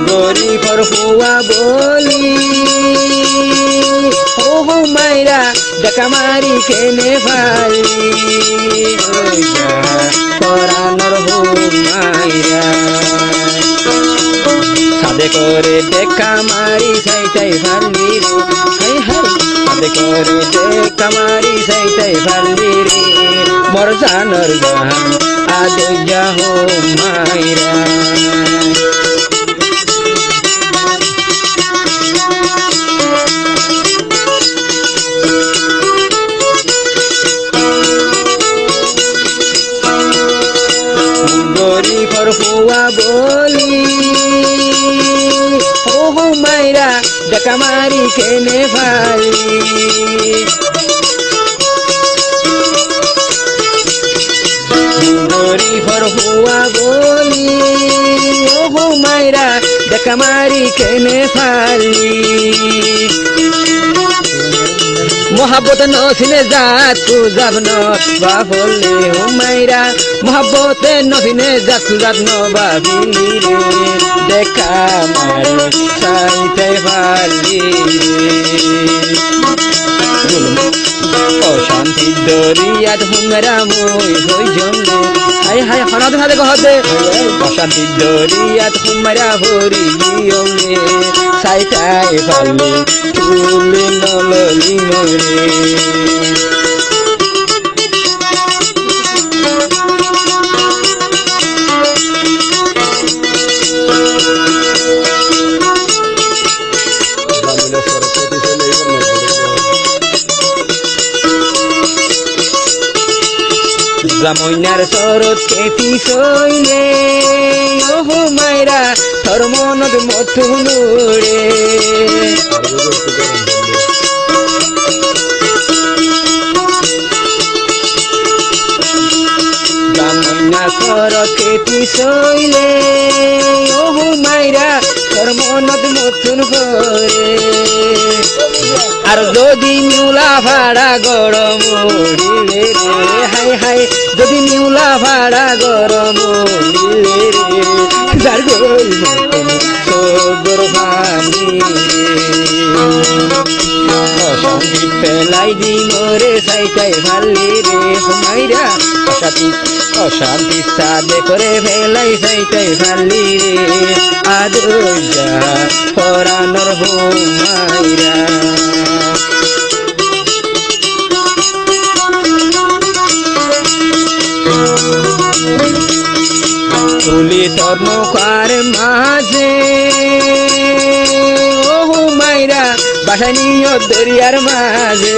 গরিবর হুয়া বলি ও মাইরা দেখা মারি কেনে ফালি পরানোর হো মাইরা সাদে করে দেখা মারি সাইটাই ফালি রে সাদে করে দেখা মারি সাইটাই ফালি রে মোর জানর জান আদয়া হো মাইরা গরিবর হুয়া বলি ও মাইরা দেখা মারি কেনে ফালি গরিবর হুয়া বলি ও মাইরা দেখা মারি কেনে ফালি मोहब्बत नसीने जात तू जब न बाफले हो मायरा मोहब्बत नसीने जात तू जब न बाफिली रे देखा मारे साइते फाली অশান্তি দরিয়াত হুমরা মই হই জমলে হাই হাই হনাদ হাতে কহতে অশান্তি দরিয়াত হুমরা ভরি গিয়মলে সাইটাই ফালি তুলে নললি মরে জামইনার সরত কেটি সইলে ও মাইরা তোর মনত মথুনুরে জামইনার সরত কেটি সইলে ও মাইরা তোর মনত মথুন করে আর যদি নিউলা ভাড়া গরম উড়িলে রে হাই হাই যদি নিউলা ভাড়া গরম উড়িলে রে যার গই সদর পানি অশান্তি ফেলাই দি মরে সাইটাই ফালি রে মাইরা অশান্তি সাদে করে ফেলাই সাইটাই ফালি রে আদরজা পরানোর হো মাইরা তুলি তোর নৌকার মাঝে ও মাইরা বাসানিও দরিয়ার মাঝে